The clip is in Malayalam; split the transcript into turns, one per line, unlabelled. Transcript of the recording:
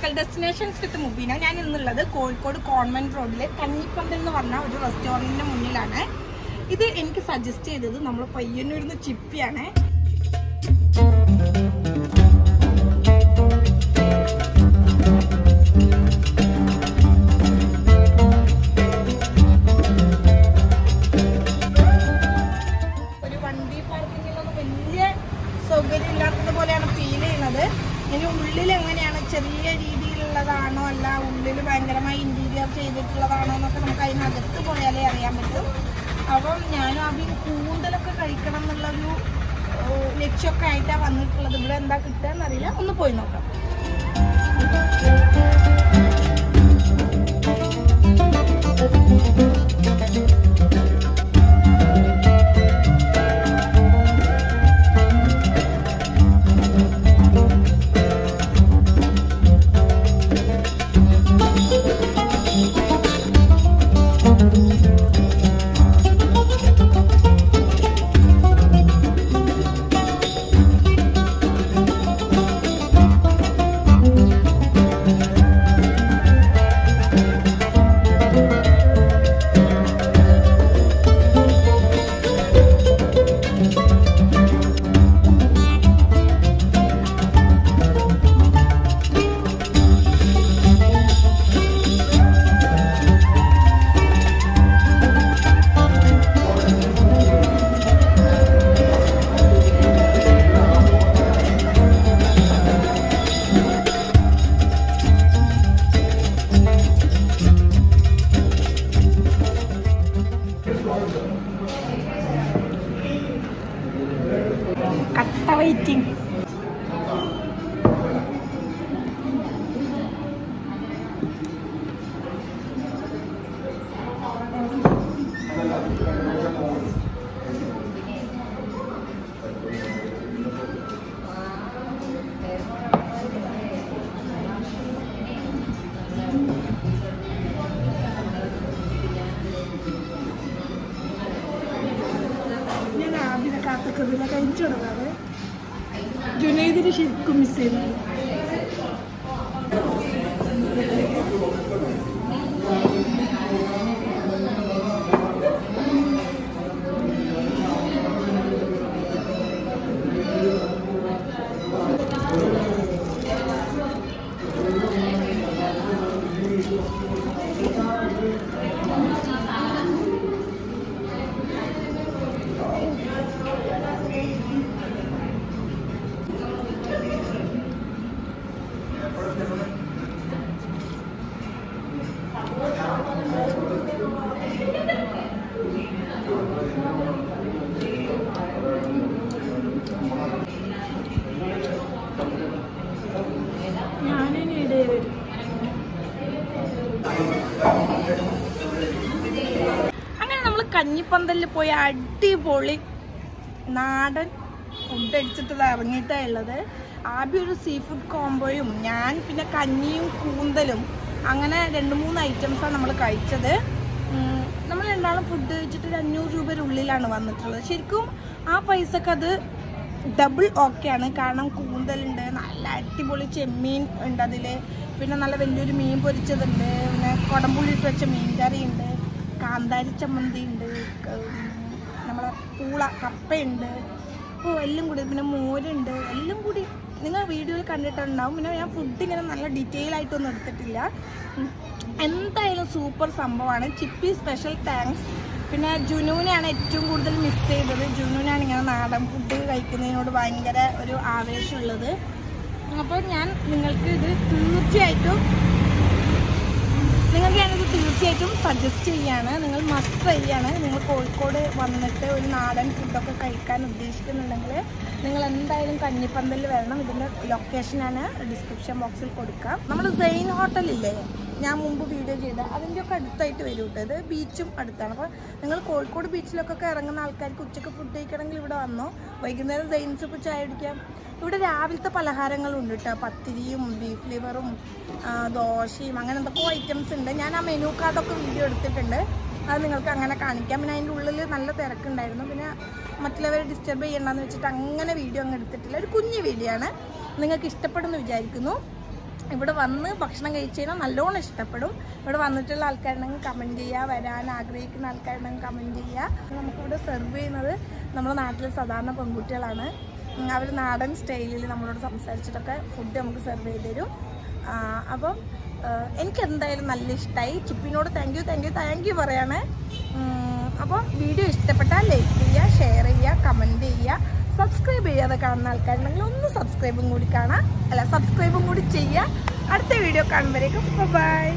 ലോക്കൽ ഡെസ്റ്റിനേഷൻസ് വിത്ത് മുബീന. ഞാൻ ഇന്നുള്ളത് കോഴിക്കോട് കോൺവെന്റ് റോഡിലെ കഞ്ഞിപ്പന്തൽ എന്ന് പറഞ്ഞ ഒരു റെസ്റ്റോറൻറ്റിന്റെ മുന്നിലാണ്. ഇത് എനിക്ക് സജസ്റ്റ് ചെയ്തത് നമ്മുടെ പയ്യന്നൂരിന്ന് ചിപ്പിയാണ്. ഒരു വണ്ടി പാർക്കിങ്ങിലൊന്നും വലിയ സൗകര്യം ഇല്ലാത്തത് പോലെയാണ് ഫീൽ ചെയ്യുന്നത്. ഇനി ഉള്ളിൽ എങ്ങനെയാണ്, ചെറിയ രീതിയിലുള്ളതാണോ അല്ല ഉള്ളിൽ ഭയങ്കരമായി ഇന്റീരിയർ ചെയ്തിട്ടുള്ളതാണോ എന്നൊക്കെ നമുക്ക് അതിനകത്ത് പോയാലേ അറിയാൻ പറ്റും. അപ്പം ഞാനും ആദ്യം കൂന്തലൊക്കെ കഴിക്കണം എന്നുള്ളൊരു ലക്ഷ്യമൊക്കെ ആയിട്ടാണ് വന്നിട്ടുള്ളത്. ഇവിടെ എന്താ കിട്ടുക എന്നറിയില്ല, ഒന്ന് പോയി നോക്കാം. കട്ട വെയിറ്റിംഗ്. ഞാൻ ആദ്യം കാത്തക്കതിനെ കഴിച്ചു തുടങ്ങാറ്. ജുനൈദിന് ശരിക്കും മിസ് ചെയ്യുന്നത്. അങ്ങനെ നമ്മൾ കഞ്ഞിപ്പന്തലിൽ പോയി അടിപൊളി നാടൻ ഫുഡ് അടിച്ചിട്ട് ഇറങ്ങിയിട്ടാണ് ഉള്ളത്. ആദ്യം ഒരു സീ ഫുഡ് കോംബോയും ഞാൻ പിന്നെ കഞ്ഞിയും കൂന്തലും അങ്ങനെ 2-3 ഐറ്റംസാണ് നമ്മൾ കഴിച്ചത്. നമ്മൾ രണ്ടാളും ഫുഡ് കഴിച്ചിട്ട് 500 രൂപയുടെ ഉള്ളിലാണ് വന്നിട്ടുള്ളത്. ശരിക്കും ആ പൈസക്ക് അത് ഡബിൾ ഓക്കെയാണ്. കാരണം കൂന്തലുണ്ട്, നല്ല അടിപൊളി ചെമ്മീൻ ഉണ്ട് അതിൽ, പിന്നെ നല്ല വലിയൊരു മീൻ പൊരിച്ചതുണ്ട്, പിന്നെ കുടംപുള്ളിയിട്ട് വെച്ച മീൻ കറി ഉണ്ട്, കാന്താരി ചമ്മന്തി ഉണ്ട്, നമ്മളെ പൂള കപ്പയുണ്ട്, എല്ലാം കൂടി, പിന്നെ മോരുണ്ട്, എല്ലാം കൂടി നിങ്ങൾ വീഡിയോയിൽ കണ്ടിട്ടുണ്ടാവും. പിന്നെ ഞാൻ ഫുഡ് ഇങ്ങനെ നല്ല ഡീറ്റെയിൽ ആയിട്ടൊന്നും എടുത്തിട്ടില്ല. എന്തായാലും സൂപ്പർ സംഭവമാണ്. ചിപ്പി സ്പെഷ്യൽ താങ്ക്സ്. പിന്നെ ജുനുവിനെയാണ് ഏറ്റവും കൂടുതൽ മിസ് ചെയ്തത്. ജുനുവിനാണ് ഇങ്ങനെ നാടൻ ഫുഡ് കഴിക്കുന്നതിനോട് ഭയങ്കര ഒരു ആവേശമുള്ളത്. അപ്പോൾ ഞാനിത് തീർച്ചയായിട്ടും സജസ്റ്റ് ചെയ്യാണ്. നിങ്ങൾ മസ്റ്റ് ട്രൈ ആണ്. നിങ്ങൾ കോഴിക്കോട് വന്നിട്ട് ഒരു നാടൻ ഫുഡൊക്കെ കഴിക്കാൻ ഉദ്ദേശിക്കുന്നുണ്ടെങ്കിൽ നിങ്ങൾ എന്തായാലും കഞ്ഞിപ്പന്തലിൽ വരണം. ഇതിൻ്റെ ലൊക്കേഷൻ ഞാൻ ഡിസ്ക്രിപ്ഷൻ ബോക്സിൽ കൊടുക്കാം. നമ്മൾ സെയിൻ ഹോട്ടലില്ലേ, ഞാൻ മുമ്പ് വീഡിയോ ചെയ്ത അതിൻ്റെയൊക്കെ അടുത്തായിട്ട് വരും കേട്ടോ. ഇത് ബീച്ചും അടുത്താണ്. അപ്പോൾ നിങ്ങൾ കോഴിക്കോട് ബീച്ചിലൊക്കെ ഇറങ്ങുന്ന ആൾക്കാർക്ക് ഉച്ചയ്ക്ക് ഫുഡ് കഴിക്കണമെങ്കിൽ ഇവിടെ വന്നോ. വൈകുന്നേരം സെയിൻസ് ഇപ്പോൾ ചായ കുടിക്കാം. ഇവിടെ രാവിലത്തെ പലഹാരങ്ങളുണ്ട് കേട്ടോ. പത്തിരിയും ബീഫ് ലിവറും ദോശയും അങ്ങനെ എന്തൊക്കെയോ ഐറ്റംസ് ഉണ്ട്. ഞാൻ ആ മെനു കാർഡൊക്കെ വീഡിയോ എടുത്തിട്ടുണ്ട്. അത് നിങ്ങൾക്ക് അങ്ങനെ കാണിക്കാം. പിന്നെ അതിൻ്റെ ഉള്ളിൽ നല്ല തിരക്കുണ്ടായിരുന്നു. പിന്നെ മറ്റുള്ളവരെ ഡിസ്റ്റർബ് ചെയ്യണ്ടെന്ന് വെച്ചിട്ട് അങ്ങനെ വീഡിയോ അങ്ങ് എടുത്തിട്ടില്ല. ഒരു കുഞ്ഞു വീഡിയോ ആണ്. നിങ്ങൾക്ക് ഇഷ്ടപ്പെടുമെന്ന് വിചാരിക്കുന്നു. ഇവിടെ വന്ന് ഭക്ഷണം കഴിച്ച് കഴിഞ്ഞാൽ നല്ലോണം ഇഷ്ടപ്പെടും. ഇവിടെ വന്നിട്ടുള്ള ആൾക്കാരുണ്ടെങ്കിൽ കമൻറ്റ് ചെയ്യുക, വരാൻ ആഗ്രഹിക്കുന്ന ആൾക്കാരുണ്ടെങ്കിൽ കമൻറ്റ് ചെയ്യുക. നമുക്കിവിടെ സെർവ് ചെയ്യുന്നത് നമ്മുടെ നാട്ടിലെ സാധാരണ പെൺകുട്ടികളാണ്. അവർ നാടൻ സ്റ്റൈലിൽ നമ്മളോട് സംസാരിച്ചിട്ടൊക്കെ ഫുഡ് നമുക്ക് സെർവ് ചെയ്ത് തരും. അപ്പം എനിക്ക് എന്തായാലും നല്ല ഇഷ്ടമായി. ചിപ്പിനോട് താങ്ക് യു പറയാണ്. അപ്പോൾ വീഡിയോ ഇഷ്ടപ്പെട്ടാൽ ലൈക്ക് ചെയ്യുക, ഷെയർ ചെയ്യുക, കമൻറ്റ് ചെയ്യുക. സബ്സ്ക്രൈബ് ചെയ്യാതെ കാണുന്ന ആൾക്കാരുണ്ടെങ്കിൽ ഒന്ന് സബ്സ്ക്രൈബും കൂടി ചെയ്യുക. അടുത്ത വീഡിയോ കാണുമ്പോഴേക്കും ബൈ.